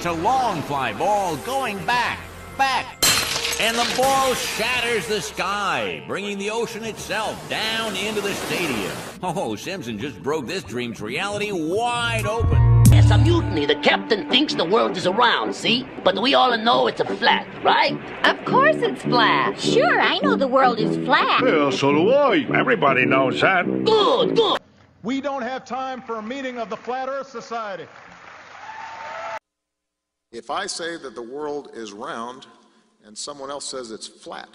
It's a long fly ball going back. And the ball shatters the sky, bringing the ocean itself down into the stadium. Oh, Simpson just broke this dream's reality wide open. It's a mutiny. The captain thinks the world is around, see? But we all know it's a flat, right? Of course it's flat. Sure, I know the world is flat. Well, so do I. Everybody knows that. Good. We don't have time for a meeting of the Flat Earth Society. If I say that the world is round and someone else says it's flat,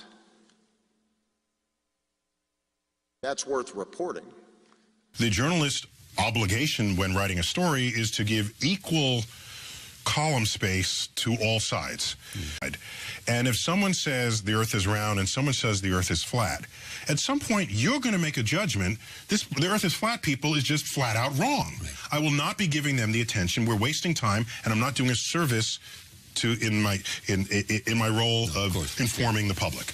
that's worth reporting. The journalist's obligation when writing a story is to give equal column space to all sides. And if someone says the earth is round and someone says the earth is flat, at some point you're going to make a judgment. The earth is flat, people, is just flat out wrong. I will not be giving them the attention. We're wasting time, and I'm not doing a service to in my role of informing the public.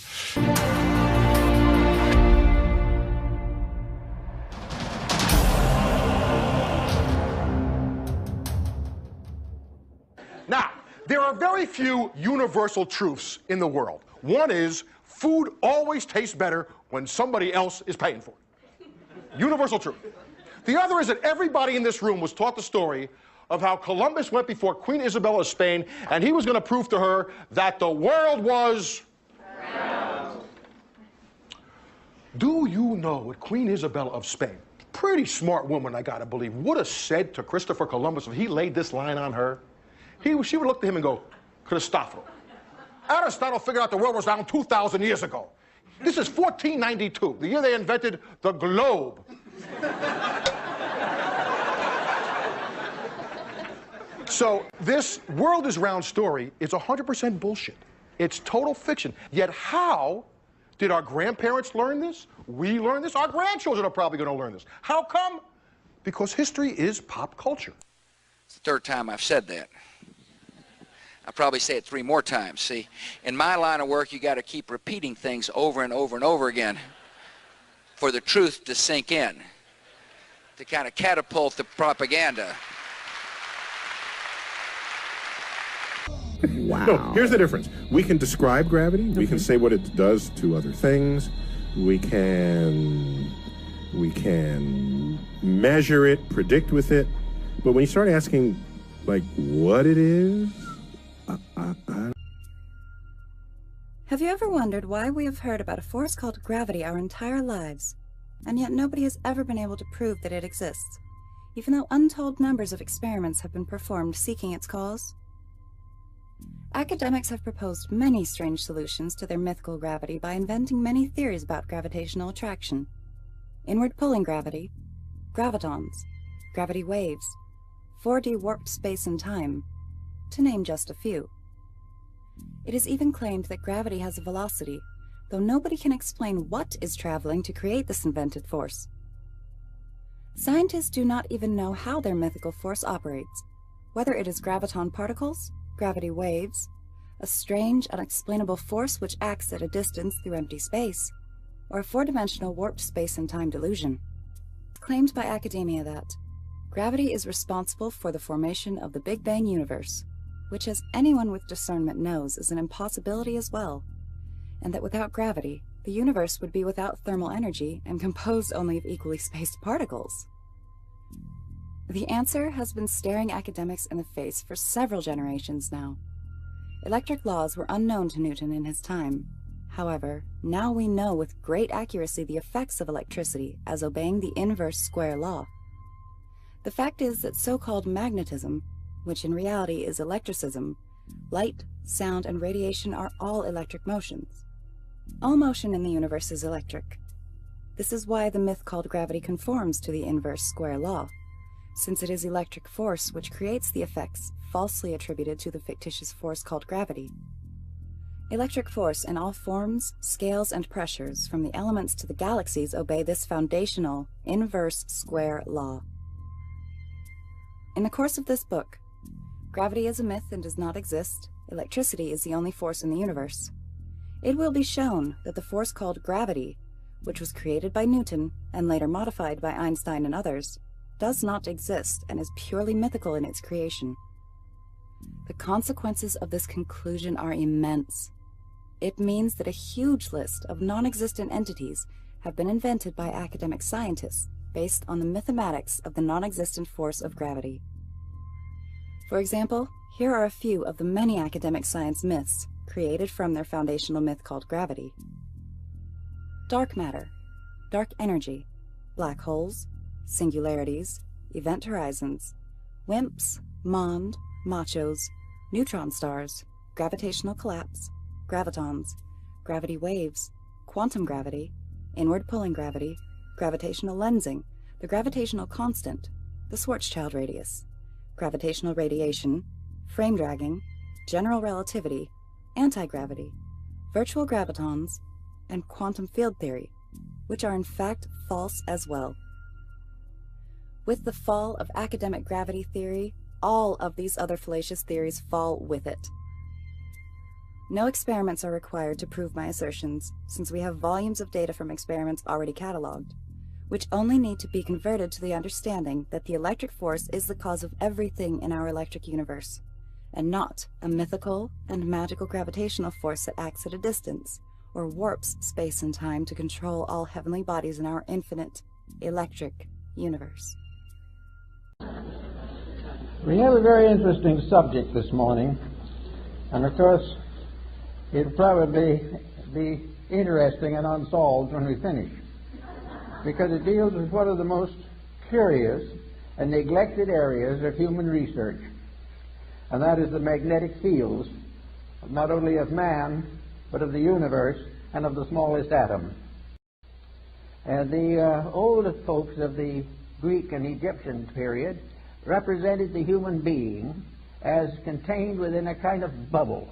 Now, there are very few universal truths in the world. One is food always tastes better when somebody else is paying for it. Universal truth. The other is that everybody in this room was taught the story of how Columbus went before Queen Isabella of Spain, and he was going to prove to her that the world was round. Do you know what Queen Isabella of Spain, pretty smart woman, I gotta believe, would have said to Christopher Columbus if he laid this line on her? She would look to him and go, Christoffel, Aristotle figured out the world was round 2,000 years ago. This is 1492, the year they invented the globe. So this world is round story is 100% bullshit. It's total fiction. Yet how did our grandparents learn this? We learned this. Our grandchildren are probably going to learn this. How come? Because history is pop culture. It's the third time I've said that. I'll probably say it 3 more times. See, in my line of work, you got to keep repeating things over and over and over again for the truth to sink in, to kind of catapult the propaganda. Wow. No, here's the difference. We can describe gravity. We can say what it does to other things. We can measure it, predict with it. But when you start asking, like, what it is, Have you ever wondered why we have heard about a force called gravity our entire lives, and yet nobody has ever been able to prove that it exists, even though untold numbers of experiments have been performed seeking its cause? Academics have proposed many strange solutions to their mythical gravity by inventing many theories about gravitational attraction. Inward pulling gravity, gravitons, gravity waves, 4D warped space and time, to name just a few. It is even claimed that gravity has a velocity, though nobody can explain what is traveling to create this invented force. Scientists do not even know how their mythical force operates, whether it is graviton particles, gravity waves, a strange, unexplainable force which acts at a distance through empty space, or a 4-dimensional warped space and time delusion. It's claimed by academia that gravity is responsible for the formation of the Big Bang universe, which, as anyone with discernment knows, is an impossibility as well, and that without gravity, the universe would be without thermal energy and composed only of equally spaced particles. The answer has been staring academics in the face for several generations now. Electric laws were unknown to Newton in his time. However, now we know with great accuracy the effects of electricity as obeying the inverse square law. The fact is that so-called magnetism, which in reality is electricism, light, sound, and radiation are all electric motions. All motion in the universe is electric. This is why the myth called gravity conforms to the inverse square law, since it is electric force which creates the effects falsely attributed to the fictitious force called gravity. Electric force in all forms, scales, and pressures, from the elements to the galaxies, obey this foundational, inverse square law. In the course of this book, gravity is a myth and does not exist. Electricity is the only force in the universe. It will be shown that the force called gravity, which was created by Newton and later modified by Einstein and others, does not exist and is purely mythical in its creation. The consequences of this conclusion are immense. It means that a huge list of non-existent entities have been invented by academic scientists based on the mathematics of the non-existent force of gravity. For example, here are a few of the many academic science myths created from their foundational myth called gravity. Dark matter, dark energy, black holes, singularities, event horizons, WIMPs, MOND, machos, neutron stars, gravitational collapse, gravitons, gravity waves, quantum gravity, inward pulling gravity, gravitational lensing, the gravitational constant, the Schwarzschild radius, gravitational radiation, frame dragging, general relativity, anti-gravity, virtual gravitons, and quantum field theory, which are in fact false as well. With the fall of academic gravity theory, all of these other fallacious theories fall with it. No experiments are required to prove my assertions, since we have volumes of data from experiments already cataloged, which only need to be converted to the understanding that the electric force is the cause of everything in our electric universe, and not a mythical and magical gravitational force that acts at a distance, or warps space and time to control all heavenly bodies in our infinite, electric universe. We have a very interesting subject this morning, and of course, it'll probably be interesting and unsolved when we finish, because it deals with one of the most curious and neglected areas of human research, and that is the magnetic fields, not only of man, but of the universe and of the smallest atom. And the old folks of the Greek and Egyptian period represented the human being as contained within a kind of bubble.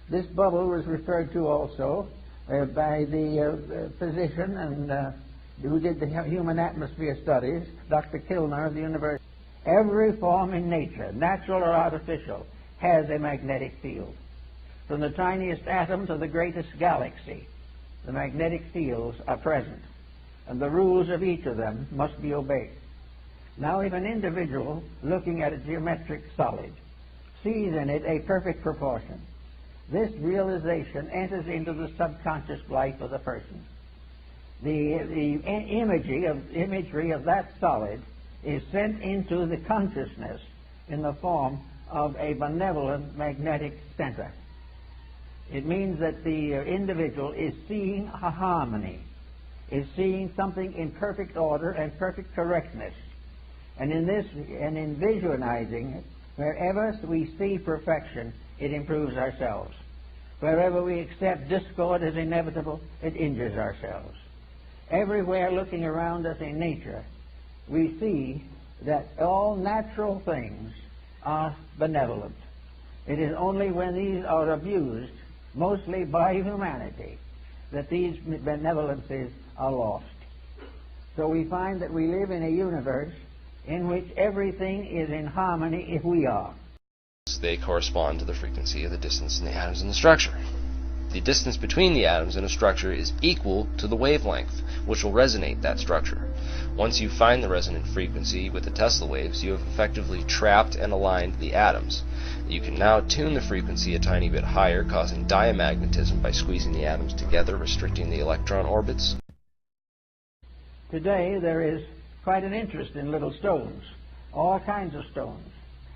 This bubble was referred to also by the physician and who did the human atmosphere studies, Dr. Kilner of the University. Every form in nature, natural or artificial, has a magnetic field. From the tiniest atom to the greatest galaxy, the magnetic fields are present, and the rules of each of them must be obeyed. Now, if an individual looking at a geometric solid sees in it a perfect proportion, this realization enters into the subconscious life of the person. The imagery of that solid is sent into the consciousness in the form of a benevolent magnetic center. It means that the individual is seeing a harmony, is seeing something in perfect order and perfect correctness. And in visualizing it, wherever we see perfection, it improves ourselves. Wherever we accept discord as inevitable, it injures ourselves. Everywhere looking around us in nature, we see that all natural things are benevolent. It is only when these are abused, mostly by humanity, that these benevolences are lost. So we find that we live in a universe in which everything is in harmony if we are. They correspond to the frequency of the distance in the atoms in the structure. The distance between the atoms in a structure is equal to the wavelength, which will resonate that structure. Once you find the resonant frequency with the Tesla waves, you have effectively trapped and aligned the atoms. You can now tune the frequency a tiny bit higher, causing diamagnetism by squeezing the atoms together, restricting the electron orbits. Today there is quite an interest in little stones, all kinds of stones.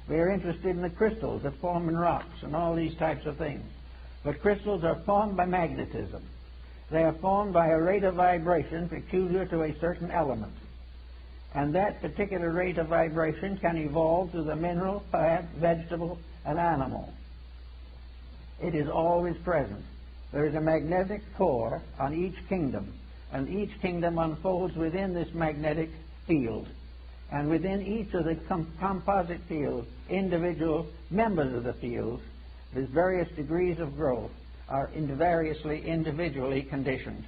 We are interested in the crystals that form in rocks and all these types of things. But crystals are formed by magnetism. They are formed by a rate of vibration peculiar to a certain element. And that particular rate of vibration can evolve through the mineral, plant, vegetable, and animal. It is always present. There is a magnetic core on each kingdom, and each kingdom unfolds within this magnetic field. And within each of the composite fields, individual members of the fields, with various degrees of growth, are variously individually conditioned.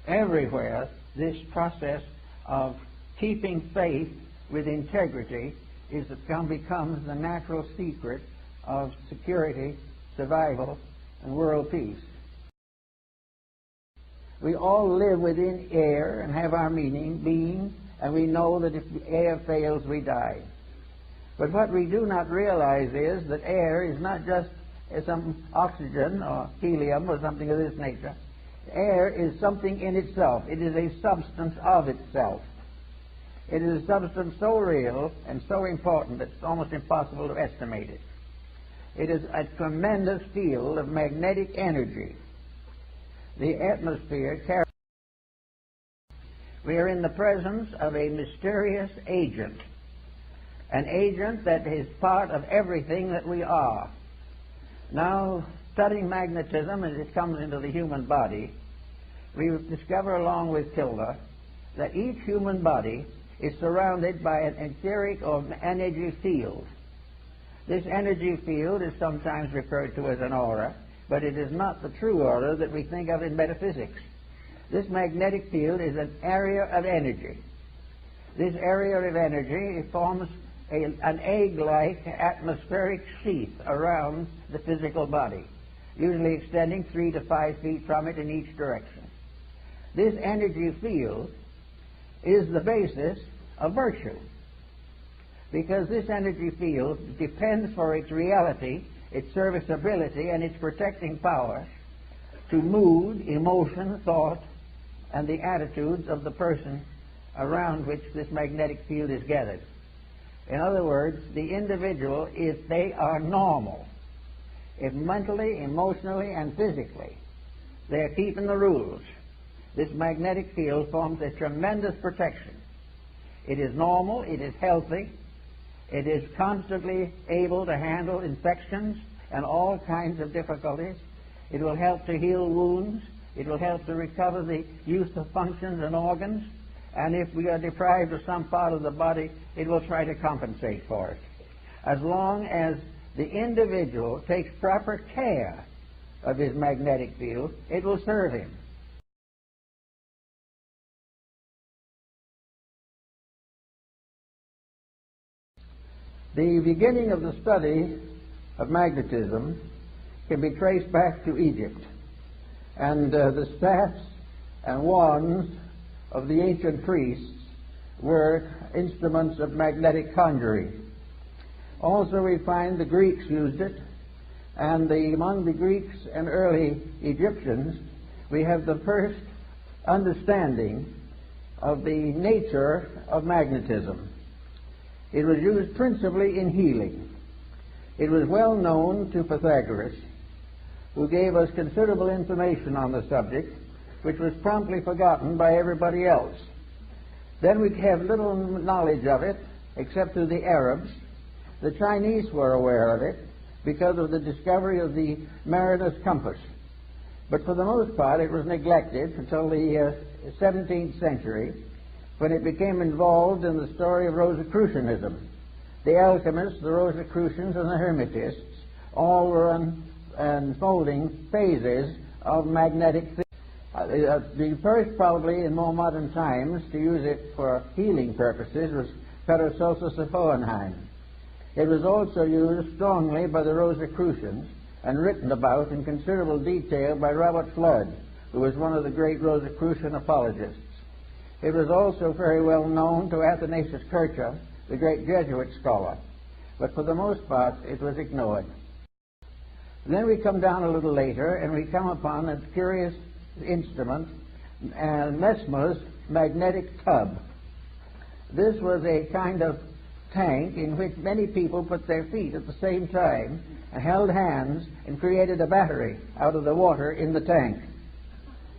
Everywhere, this process of keeping faith with integrity becomes the natural secret of security, survival, and world peace. We all live within air and have our being, and we know that if air fails, we die. But what we do not realize is that air is not just some oxygen or helium or something of this nature. Air is something in itself. It is a substance of itself. It is a substance so real and so important that it's almost impossible to estimate it. It is a tremendous field of magnetic energy. The atmosphere carries. We are in the presence of a mysterious agent, an agent that is part of everything that we are. Now, studying magnetism as it comes into the human body, we discover along with Tilda that each human body is surrounded by an etheric or energy field. This energy field is sometimes referred to as an aura, but it is not the true aura that we think of in metaphysics. This magnetic field is an area of energy. This area of energy forms an egg-like atmospheric sheath around the physical body, usually extending 3 to 5 feet from it in each direction. This energy field is the basis of virtue, because this energy field depends for its reality, its serviceability, and its protecting power to mood, emotion, thought, and the attitudes of the person around which this magnetic field is gathered. In other words, the individual, if they are normal, if mentally, emotionally, and physically they are keeping the rules, this magnetic field forms a tremendous protection. It is normal, it is healthy, it is constantly able to handle infections and all kinds of difficulties. It will help to heal wounds. It will help to recover the use of functions and organs. And if we are deprived of some part of the body, it will try to compensate for it. As long as the individual takes proper care of his magnetic field, it will serve him. The beginning of the study of magnetism can be traced back to Egypt, and the staffs and wands of the ancient priests were instruments of magnetic conjuring. Also, we find the Greeks used it, and among the Greeks and early Egyptians, we have the first understanding of the nature of magnetism. It was used principally in healing. It was well known to Pythagoras, who gave us considerable information on the subject, which was promptly forgotten by everybody else. Then we have little knowledge of it, except through the Arabs. The Chinese were aware of it because of the discovery of the mariner's compass. But for the most part, it was neglected until the 17th century, when it became involved in the story of Rosicrucianism. The alchemists, the Rosicrucians, and the Hermetists all were unfolding phases of magnetic theory. The first, probably in more modern times, to use it for healing purposes was Paracelsus of Hohenheim. It was also used strongly by the Rosicrucians and written about in considerable detail by Robert Flood, who was one of the great Rosicrucian apologists. It was also very well known to Athanasius Kircher, the great Jesuit scholar, but for the most part it was ignored. Then we come down a little later and we come upon a curious instrument, Mesmer's magnetic tub. This was a kind of tank in which many people put their feet at the same time and held hands and created a battery out of the water in the tank.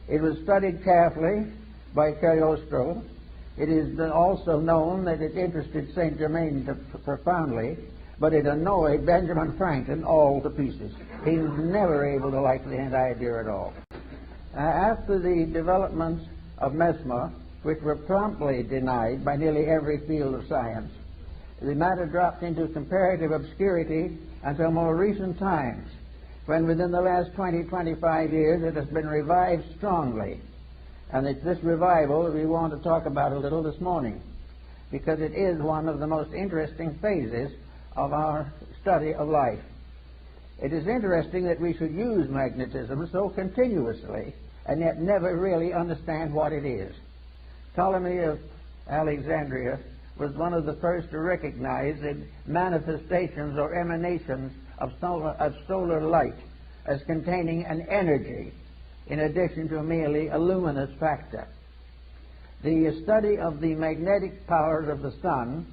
It was studied carefully by Cagliostro. It is also known that it interested Saint Germain profoundly, but it annoyed Benjamin Franklin all to pieces. He was never able to like the idea at all. After the developments of Mesmer, which were promptly denied by nearly every field of science, the matter dropped into comparative obscurity until more recent times, when within the last 20-25 years it has been revived strongly. And it's this revival that we want to talk about a little this morning, because it is one of the most interesting phases of our study of life. It is interesting that we should use magnetism so continuously and yet never really understand what it is. Ptolemy of Alexandria was one of the first to recognize the manifestations or emanations of solar light as containing an energy in addition to merely a luminous factor. The study of the magnetic powers of the sun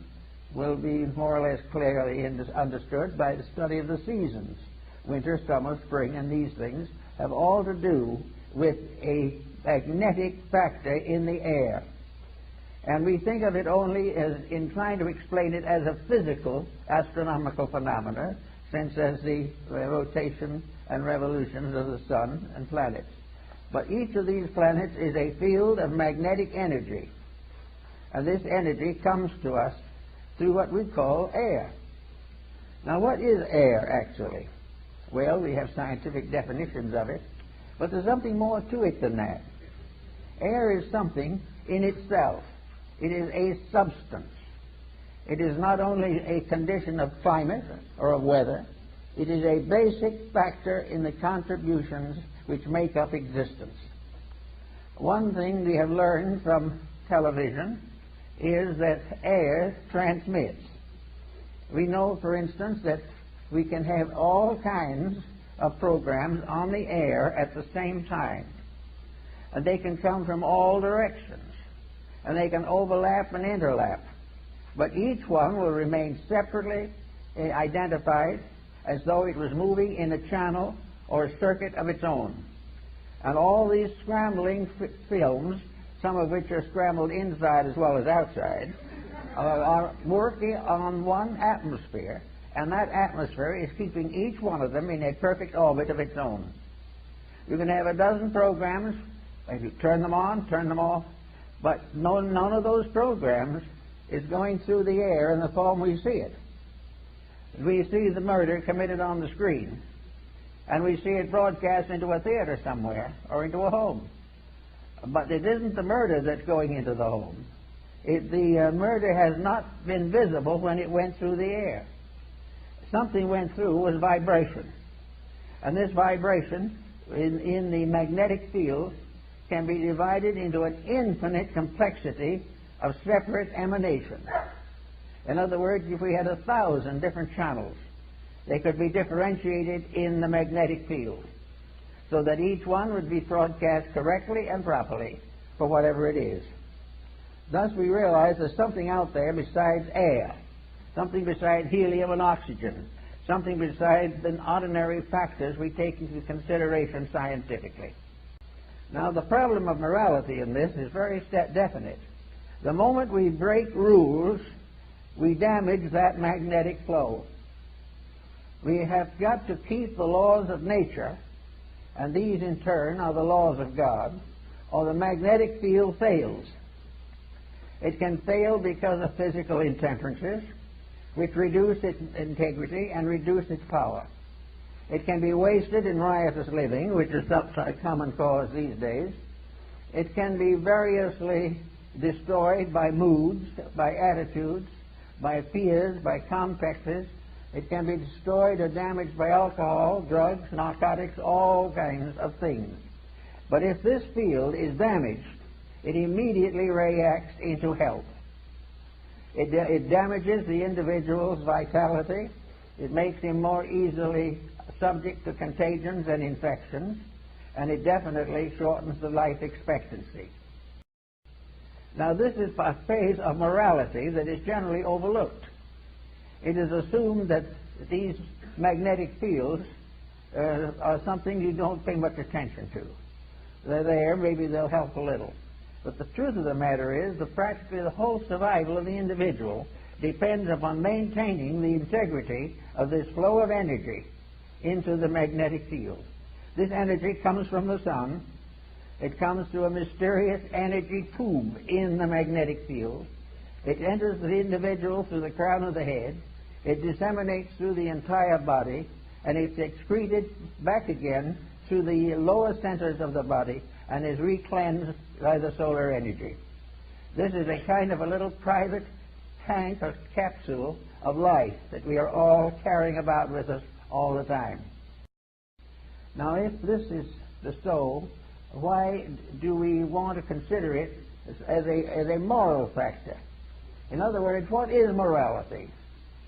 will be more or less clearly understood by the study of the seasons. Winter, summer, spring, and these things have all to do with a magnetic factor in the air. And we think of it only as in trying to explain it as a physical astronomical phenomena, since as the rotation and revolutions of the sun and planets. But each of these planets is a field of magnetic energy. And this energy comes to us through what we call air. Now, what is air, actually? Well, we have scientific definitions of it, but there's something more to it than that. Air is something in itself. It is a substance. It is not only a condition of climate or of weather, it is a basic factor in the contributions which make up existence. One thing we have learned from television is that air transmits. We know, for instance, that we can have all kinds of programs on the air at the same time. And they can come from all directions. And they can overlap and interlap. But each one will remain separately identified as though it was moving in a channel or a circuit of its own. And all these scrambling films, some of which are scrambled inside as well as outside, are working on one atmosphere, and that atmosphere is keeping each one of them in a perfect orbit of its own. You can have a dozen programs, if you turn them on, turn them off, but none of those programs is going through the air in the form we see it. We see the murder committed on the screen, and we see it broadcast into a theater somewhere or into a home. But it isn't the murder that's going into the home. The murder has not been visible when it went through the air. Something went through was vibration. And this vibration in the magnetic field can be divided into an infinite complexity of separate emanations. In other words, if we had 1,000 different channels, they could be differentiated in the magnetic field so that each one would be broadcast correctly and properly for whatever it is. Thus we realize there's something out there besides air, something besides helium and oxygen, something besides the ordinary factors we take into consideration scientifically. Now, the problem of morality in this is very definite. The moment we break rules, we damage that magnetic flow. We have got to keep the laws of nature, and these in turn are the laws of God, or the magnetic field fails. It can fail because of physical intemperances, which reduce its integrity and reduce its power. It can be wasted in riotous living, which is a common cause these days. It can be variously destroyed by moods, by attitudes, by fears, by complexes. It can be destroyed or damaged by alcohol, drugs, narcotics, all kinds of things. But if this field is damaged, it immediately reacts into health. It damages the individual's vitality. It makes him more easily subject to contagions and infections, and it definitely shortens the life expectancy. Now, this is a phase of morality that is generally overlooked. It is assumed that these magnetic fields are something you don't pay much attention to. They're there, maybe they'll help a little. But the truth of the matter is that practically the whole survival of the individual depends upon maintaining the integrity of this flow of energy into the magnetic field. This energy comes from the sun. It comes through a mysterious energy tube in the magnetic field. It enters the individual through the crown of the head. It disseminates through the entire body, and it's excreted back again through the lower centers of the body and is recleansed by the solar energy. This is a kind of a little private tank or capsule of life that we are all carrying about with us all the time. Now, if this is so, why do we want to consider it as a moral factor? In other words, what is morality?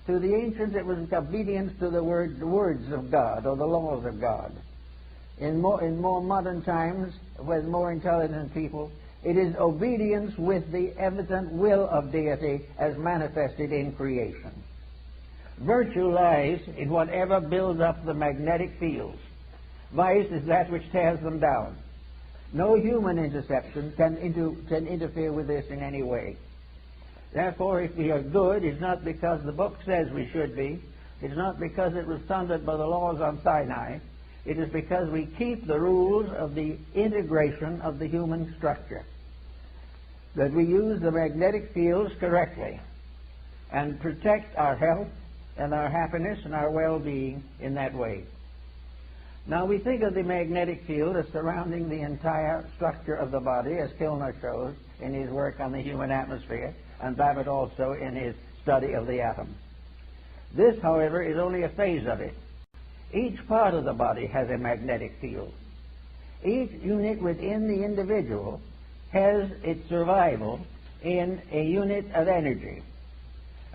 To the ancients, it was obedience to the words of God or the laws of God. In more modern times, with more intelligent people, it is obedience with the evident will of deity as manifested in creation. Virtue lies in whatever builds up the magnetic fields. Vice is that which tears them down. No human interception can interfere with this in any way. Therefore, if we are good, it's not because the book says we should be. It's not because it was thundered by the laws on Sinai. It is because we keep the rules of the integration of the human structure. That we use the magnetic fields correctly and protect our health and our happiness and our well-being in that way. Now we think of the magnetic field as surrounding the entire structure of the body, as Kilner shows in his work on the human atmosphere, and Babbitt also in his study of the atom. This, however, is only a phase of it. Each part of the body has a magnetic field. Each unit within the individual has its survival in a unit of energy.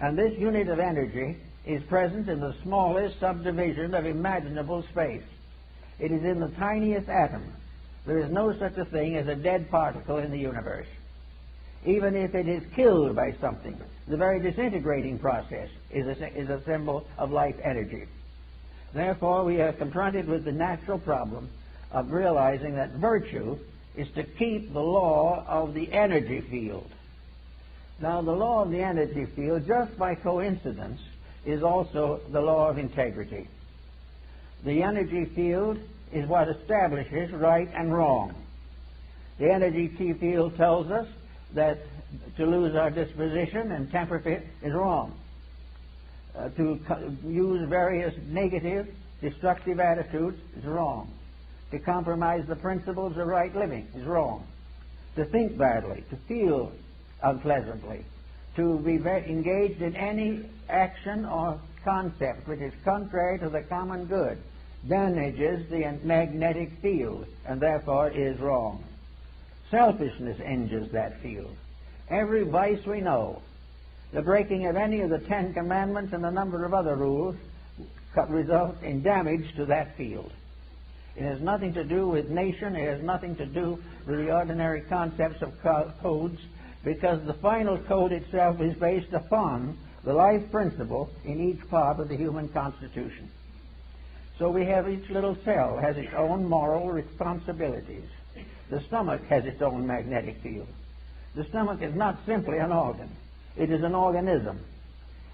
And this unit of energy is present in the smallest subdivision of imaginable space. It is in the tiniest atom. There is no such a thing as a dead particle in the universe. Even if it is killed by something, the very disintegrating process is a symbol of life energy. Therefore, we are confronted with the natural problem of realizing that virtue is to keep the law of the energy field. Now, the law of the energy field, just by coincidence, is also the law of integrity. The energy field is what establishes right and wrong. The energy field tells us that to lose our disposition and temper fit is wrong. To use various negative, destructive attitudes is wrong. To compromise the principles of right living is wrong. To think badly, to feel unpleasantly, to be engaged in any action or concept which is contrary to the common good damages the magnetic field and therefore is wrong. Selfishness injures that field. Every vice we know, the breaking of any of the 10 Commandments and a number of other rules results in damage to that field. It has nothing to do with nation. It has nothing to do with the ordinary concepts of codes, because the final code itself is based upon the life principle in each part of the human constitution. So we have each little cell has its own moral responsibilities. The stomach has its own magnetic field. The stomach is not simply an organ. It is an organism.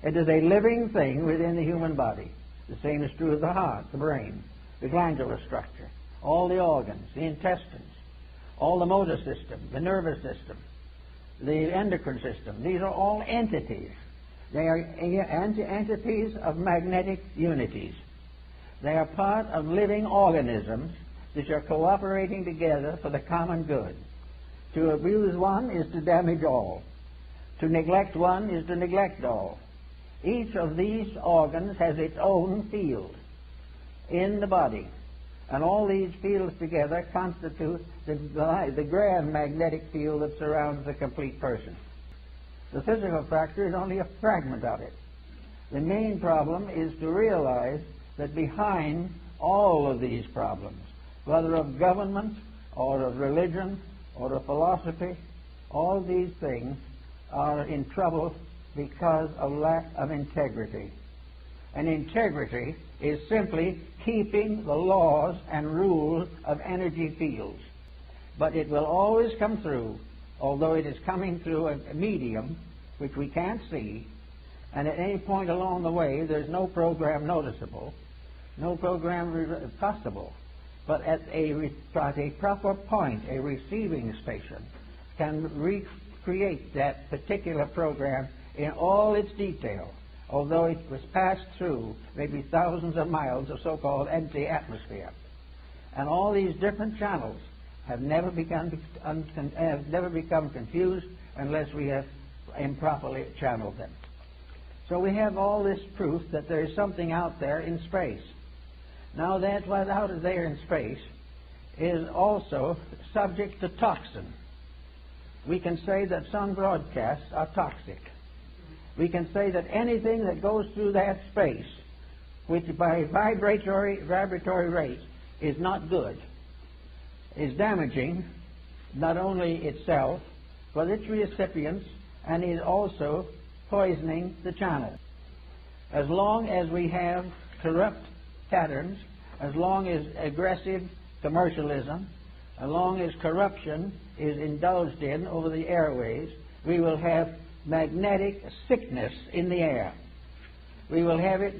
It is a living thing within the human body. The same is true of the heart, the brain, the glandular structure, all the organs, the intestines, all the motor system, the nervous system, the endocrine system. These are all entities. They are entities of magnetic unities. They are part of living organisms which are cooperating together for the common good. To abuse one is to damage all. To neglect one is to neglect all. Each of these organs has its own field in the body. And all these fields together constitute the grand magnetic field that surrounds the complete person. The physical factor is only a fragment of it. The main problem is to realize that behind all of these problems, whether of government or of religion or of philosophy, all these things are in trouble because of lack of integrity. And integrity is simply keeping the laws and rules of energy fields. But it will always come through, although it is coming through a medium which we can't see, and at any point along the way there's no program noticeable, no program possible. But at a proper point, a receiving station can recreate that particular program in all its detail, although it was passed through maybe thousands of miles of so-called empty atmosphere. And all these different channels have never become confused unless we have improperly channeled them. So we have all this proof that there is something out there in space. Now that what's out there in space is also subject to toxin. We can say that some broadcasts are toxic. we can say that anything that goes through that space, which by vibratory rate is not good, is damaging not only itself, but its recipients, and is also poisoning the channel. As long as we have corrupt patterns, as long as aggressive commercialism, as long as corruption is indulged in over the airways, we will have magnetic sickness in the air. We will have it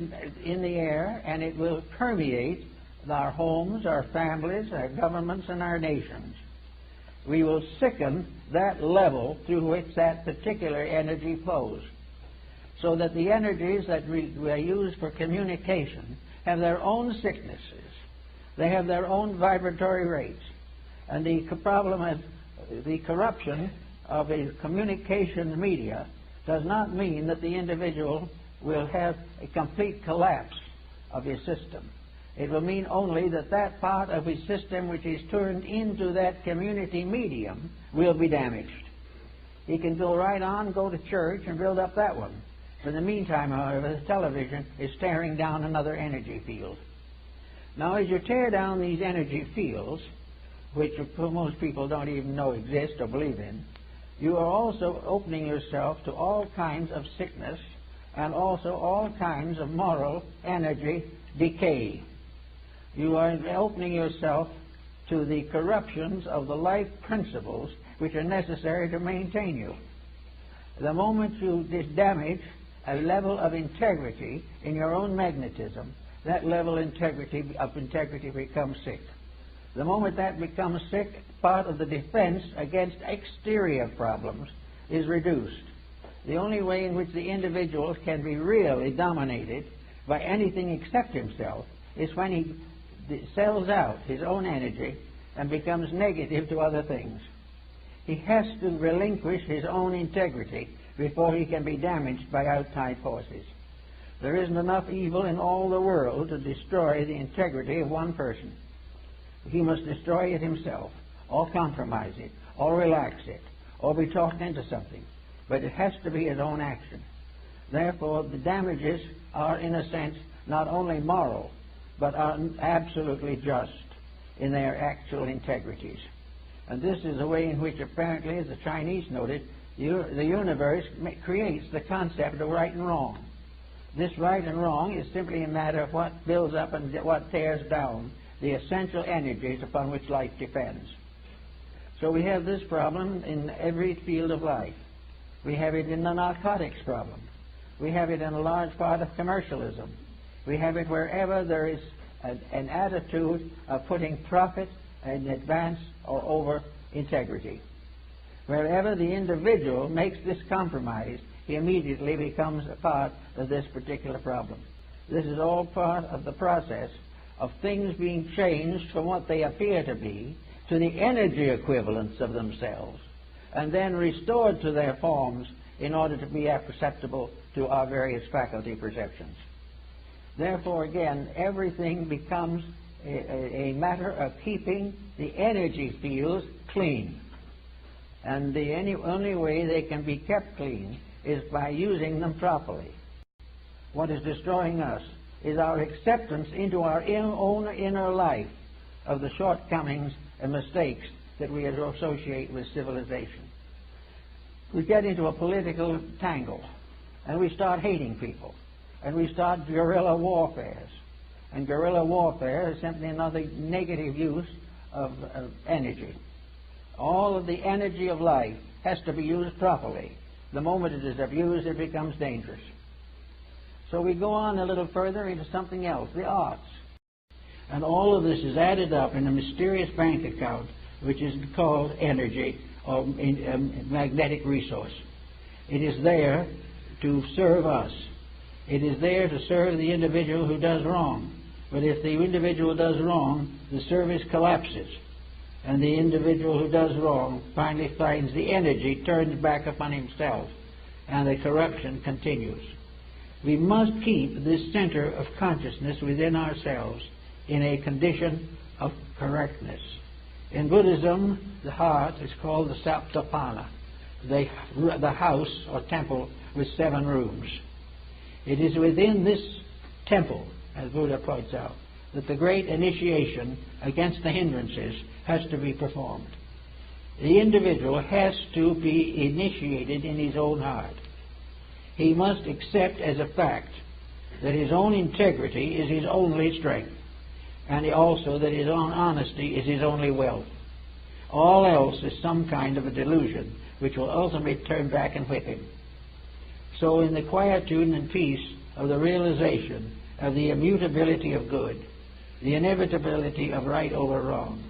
in the air, and it will permeate our homes, our families, our governments, and our nations. We will sicken that level through which that particular energy flows, so that the energies that we use for communication have their own sicknesses. They have their own vibratory rates. And the problem of the corruption of a communication media does not mean that the individual will have a complete collapse of his system. It will mean only that that part of his system which is turned into that community medium will be damaged. He can go right on, go to church, and build up that one. In the meantime, however, the television is tearing down another energy field. Now, as you tear down these energy fields, which most people don't even know exist or believe in, you are also opening yourself to all kinds of sickness and also all kinds of moral energy decay. You are opening yourself to the corruptions of the life principles which are necessary to maintain you. The moment you damage a level of integrity in your own magnetism, that level of integrity becomes sick. The moment that becomes sick, part of the defense against exterior problems is reduced. The only way in which the individual can be really dominated by anything except himself is when he sells out his own energy and becomes negative to other things. He has to relinquish his own integrity before he can be damaged by outside forces. There isn't enough evil in all the world to destroy the integrity of one person. He must destroy it himself, or compromise it, or relax it, or be talked into something. But it has to be his own action. Therefore, the damages are, in a sense, not only moral, but are absolutely just in their actual integrities. And this is the way in which, apparently, as the Chinese noted, the universe creates the concept of right and wrong. This right and wrong is simply a matter of what builds up and what tears down the essential energies upon which life depends. So we have this problem in every field of life. We have it in the narcotics problem. We have it in a large part of commercialism. We have it wherever there is an attitude of putting profit in advance or over integrity. Wherever the individual makes this compromise, he immediately becomes a part of this particular problem. This is all part of the process of things being changed from what they appear to be to the energy equivalents of themselves, and then restored to their forms in order to be perceptible to our various faculty perceptions. Therefore, again, everything becomes a matter of keeping the energy fields clean. And the only way they can be kept clean is by using them properly. What is destroying us is our acceptance into our own inner life of the shortcomings and mistakes that we associate with civilization. We get into a political tangle, and we start hating people, and we start guerrilla warfares. And guerrilla warfare is simply another negative use of energy. All of the energy of life has to be used properly. The moment it is abused, it becomes dangerous. So we go on a little further into something else, the arts. And all of this is added up in a mysterious bank account, which is called energy, or magnetic resource. It is there to serve us. It is there to serve the individual who does wrong. But if the individual does wrong, the service collapses. And the individual who does wrong finally finds the energy turned back upon himself, and the corruption continues. We must keep this center of consciousness within ourselves in a condition of correctness. In Buddhism, the heart is called the Saptapana. the house or temple with 7 rooms. It is within this temple, as Buddha points out, that the great initiation against the hindrances has to be performed. The individual has to be initiated in his own heart. He must accept as a fact that his own integrity is his only strength, and also that his own honesty is his only wealth. All else is some kind of a delusion which will ultimately turn back and whip him. So in the quietude and peace of the realization of the immutability of good, the inevitability of right over wrong,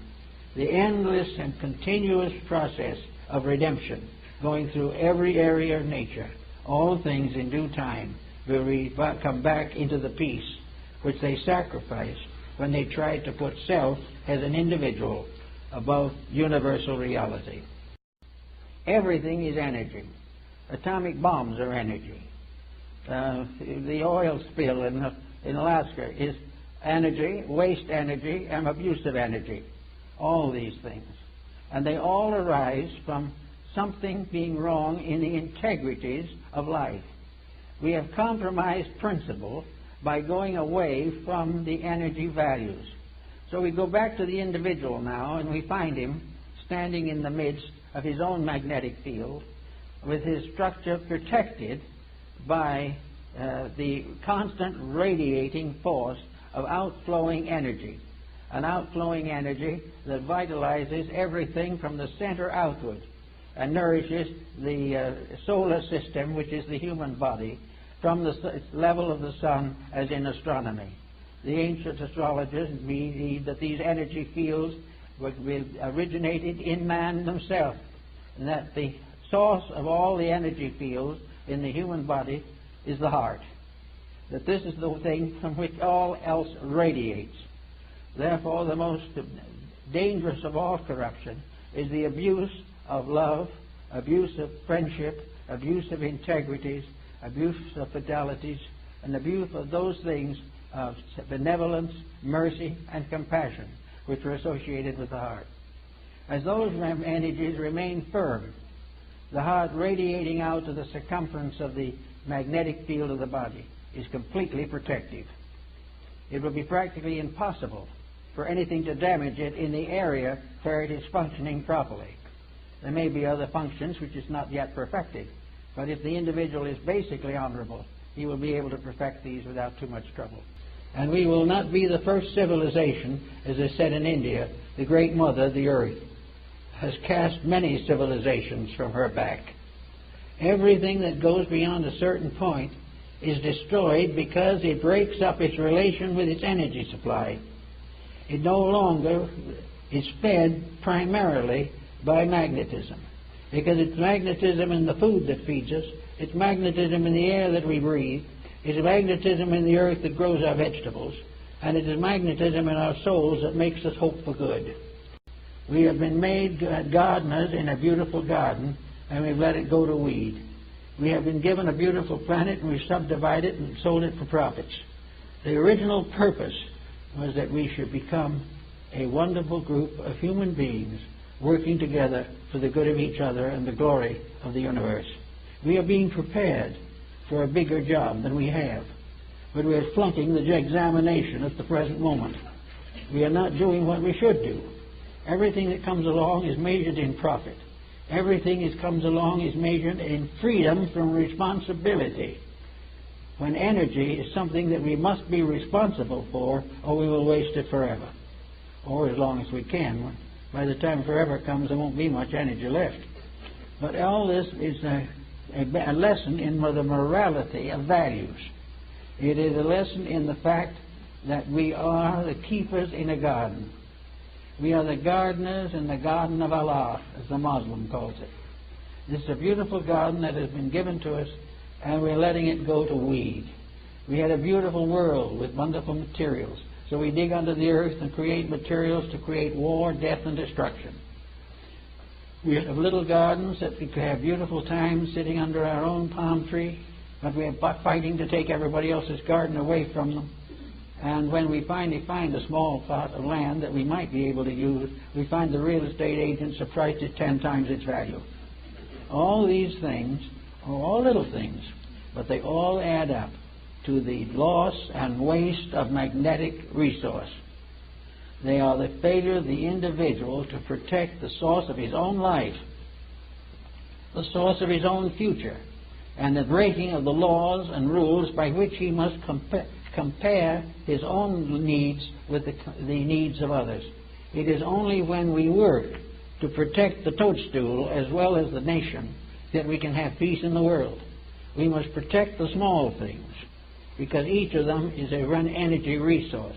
the endless and continuous process of redemption going through every area of nature, all things in due time will come back into the peace which they sacrificed when they tried to put self as an individual above universal reality. Everything is energy. Atomic bombs are energy. The oil spill in Alaska is energy, waste energy, and abusive energy. All these things. And they all arise from something being wrong in the integrities of life. We have compromised principle by going away from the energy values. So we go back to the individual now, and we find him standing in the midst of his own magnetic field, with his structure protected by the constant radiating force of outflowing energy, an outflowing energy that vitalizes everything from the center outward and nourishes the solar system, which is the human body, from the level of the sun, as in astronomy. The ancient astrologers believed that these energy fields originated in man himself, and that the source of all the energy fields in the human body is the heart. That this is the thing from which all else radiates. Therefore, the most dangerous of all corruption is the abuse of love, abuse of friendship, abuse of integrities, abuse of fidelities, and abuse of those things of benevolence, mercy, and compassion which are associated with the heart. As those energies remain firm, the heart radiating out to the circumference of the magnetic field of the body is completely protective. It will be practically impossible for anything to damage it in the area where it is functioning properly. There may be other functions which is not yet perfected, but if the individual is basically honorable, he will be able to perfect these without too much trouble. And we will not be the first civilization, as is said in India. The Great Mother, the Earth, has cast many civilizations from her back. Everything that goes beyond a certain point is destroyed because it breaks up its relation with its energy supply. It no longer is fed primarily by magnetism, because it's magnetism in the food that feeds us, it's magnetism in the air that we breathe, it's magnetism in the earth that grows our vegetables, and it is magnetism in our souls that makes us hope for good. We have been made gardeners in a beautiful garden, and we've let it go to weed. We have been given a beautiful planet, and we've subdivided it and sold it for profits. The original purpose was that we should become a wonderful group of human beings working together for the good of each other and the glory of the universe. We are being prepared for a bigger job than we have, but we are flunking the examination at the present moment. We are not doing what we should do. Everything that comes along is measured in profit. Everything that comes along is measured in freedom from responsibility. When energy is something that we must be responsible for, or we will waste it forever, or as long as we can. By the time forever comes, there won't be much energy left. But all this is a lesson in the morality of values. It is a lesson in the fact that we are the keepers in a garden. We are the gardeners in the garden of Allah, as the Muslim calls it. This is a beautiful garden that has been given to us, and we're letting it go to weed. We had a beautiful world with wonderful materials, so we dig under the earth and create materials to create war, death, and destruction. We have little gardens that we have beautiful times sitting under our own palm tree, but we are fighting to take everybody else's garden away from them. And when we finally find a small plot of land that we might be able to use, we find the real estate agents have priced it 10 times its value. All these things are all little things, but they all add up to the loss and waste of magnetic resource. They are the failure of the individual to protect the source of his own life, the source of his own future, and the breaking of the laws and rules by which he must compare his own needs with the needs of others. It is only when we work to protect the toadstool as well as the nation that we can have peace in the world. We must protect the small things, because each of them is a energy resource.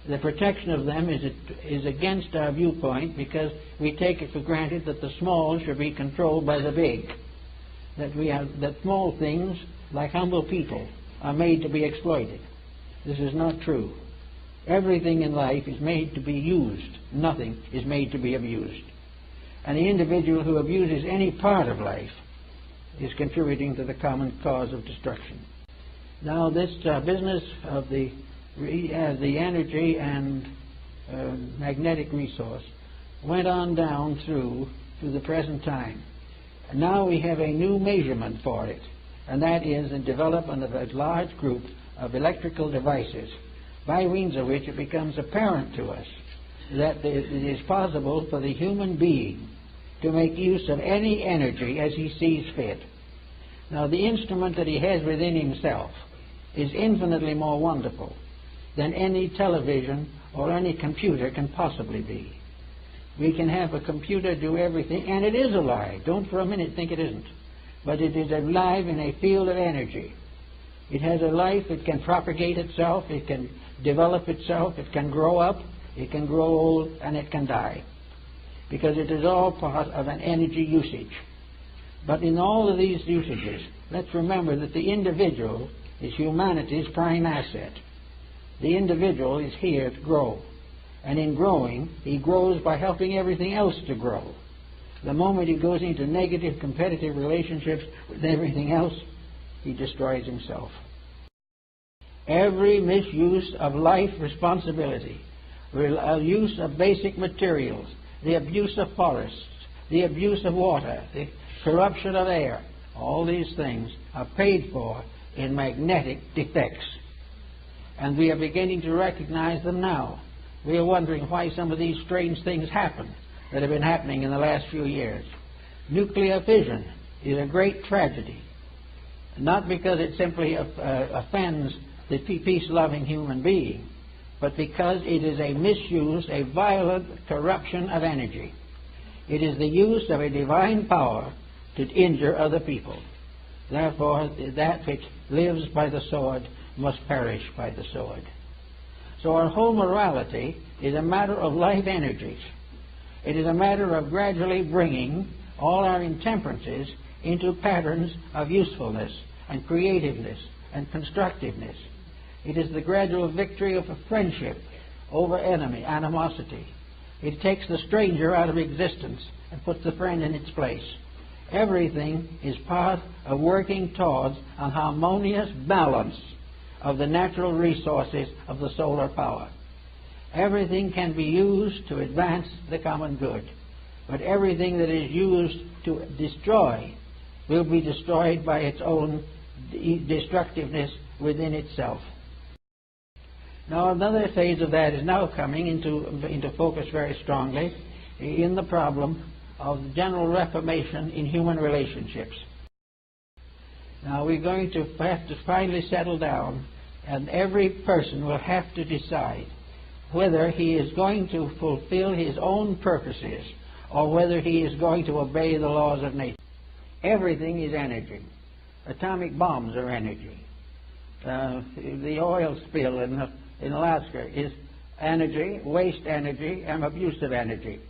The protection of them is against our viewpoint, because we take it for granted that the small should be controlled by the big. That small things, like humble people, are made to be exploited. This is not true. Everything in life is made to be used. Nothing is made to be abused. And the individual who abuses any part of life is contributing to the common cause of destruction. Now, this business of the energy and magnetic resource went on down through to the present time. And now we have a new measurement for it, and that is the development of a large group of electrical devices by means of which it becomes apparent to us that it is possible for the human being to make use of any energy as he sees fit. Now, the instrument that he has within himself is infinitely more wonderful than any television or any computer can possibly be. We can have a computer do everything, and it is alive. Don't for a minute think it isn't. But it is alive in a field of energy. It has a life. It can propagate itself. It can develop itself. It can grow up. It can grow old, and it can die, because it is all part of an energy usage. But in all of these usages, let's remember that the individual is humanity's prime asset. The individual is here to grow. And in growing, he grows by helping everything else to grow. The moment he goes into negative competitive relationships with everything else, he destroys himself. Every misuse of life responsibility, use of basic materials, the abuse of forests, the abuse of water, the corruption of air, all these things are paid for in magnetic defects. And we are beginning to recognize them now. We are wondering why some of these strange things happen that have been happening in the last few years. Nuclear fission is a great tragedy, not because it simply offends the peace-loving human being, but because it is a misuse, a violent corruption of energy. It is the use of a divine power to injure other people. Therefore, that which lives by the sword must perish by the sword. So our whole morality is a matter of life energies. It is a matter of gradually bringing all our intemperances into patterns of usefulness and creativeness and constructiveness. It is the gradual victory of a friendship over animosity. It takes the stranger out of existence and puts the friend in its place. Everything is part of working towards an harmonious balance of the natural resources of the solar power. Everything can be used to advance the common good, but everything that is used to destroy will be destroyed by its own destructiveness within itself. Now, another phase of that is now coming into focus very strongly in the problem of general reformation in human relationships. Now, we're going to have to finally settle down, and every person will have to decide whether he is going to fulfill his own purposes or whether he is going to obey the laws of nature. Everything is energy. Atomic bombs are energy. The oil spill in Alaska is energy, waste energy, and abusive energy.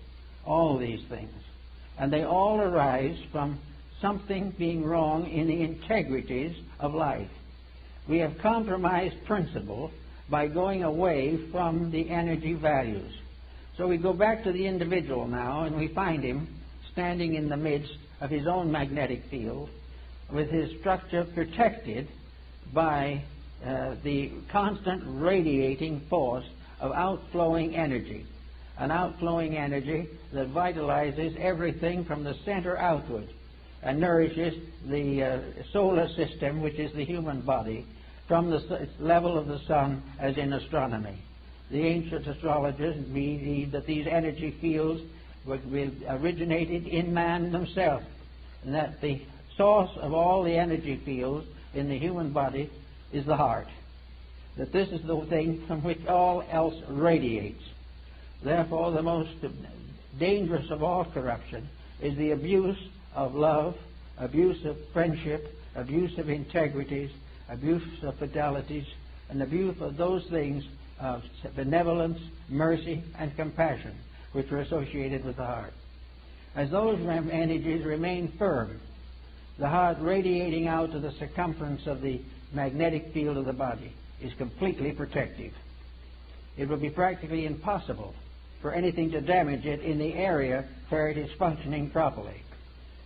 All these things. And they all arise from something being wrong in the integrities of life. We have compromised principle by going away from the energy values. So we go back to the individual now, and we find him standing in the midst of his own magnetic field with his structure protected by the constant radiating force of outflowing energy, an outflowing energy that vitalizes everything from the center outward. and nourishes the solar system, which is the human body, from the level of the sun, as in astronomy. The ancient astrologers believed that these energy fields originated in man himself, and that the source of all the energy fields in the human body is the heart. That this is the thing from which all else radiates. Therefore, the most dangerous of all corruption is the abuse of love, abuse of friendship, abuse of integrities, abuse of fidelities, and abuse of those things of benevolence, mercy, and compassion which are associated with the heart. As those energies remain firm, the heart radiating out to the circumference of the magnetic field of the body is completely protective. It will be practically impossible for anything to damage it in the area where it is functioning properly.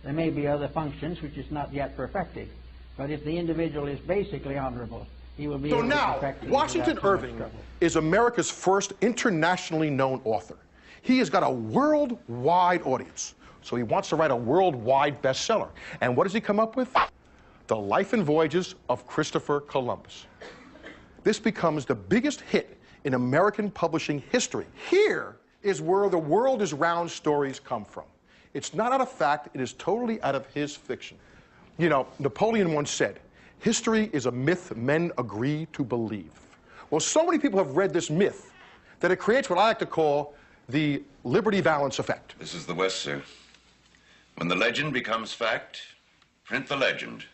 There may be other functions which is not yet perfected, but if the individual is basically honorable, he will be able to perfect it. Washington Irving is America's first internationally known author. He has got a worldwide audience, so he wants to write a worldwide bestseller. And what does he come up with? The Life and Voyages of Christopher Columbus. This becomes the biggest hit in American publishing history. Here is where the world is round stories come from. It's not out of fact, it is totally out of his fiction. You know, Napoleon once said, history is a myth men agree to believe. Well, so many people have read this myth that it creates what I like to call the Liberty Valance effect. This is the West, sir. When the legend becomes fact, print the legend.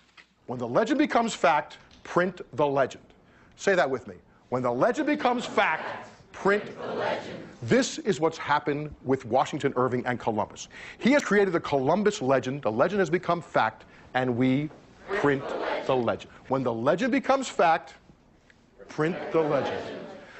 When the legend becomes fact, print the legend. Say that with me. When the legend becomes fact, print the legend. This is what's happened with Washington Irving and Columbus. He has created the Columbus legend. The legend has become fact, and we print the legend. When the legend becomes fact, print the legend.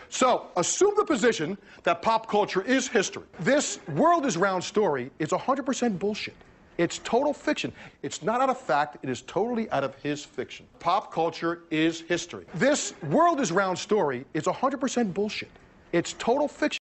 So, assume the position that pop culture is history. This world is round story is 100% bullshit. It's total fiction. It's not out of fact, it is totally out of his fiction. Pop culture is history. This world is round story is 100% bullshit. It's total fiction.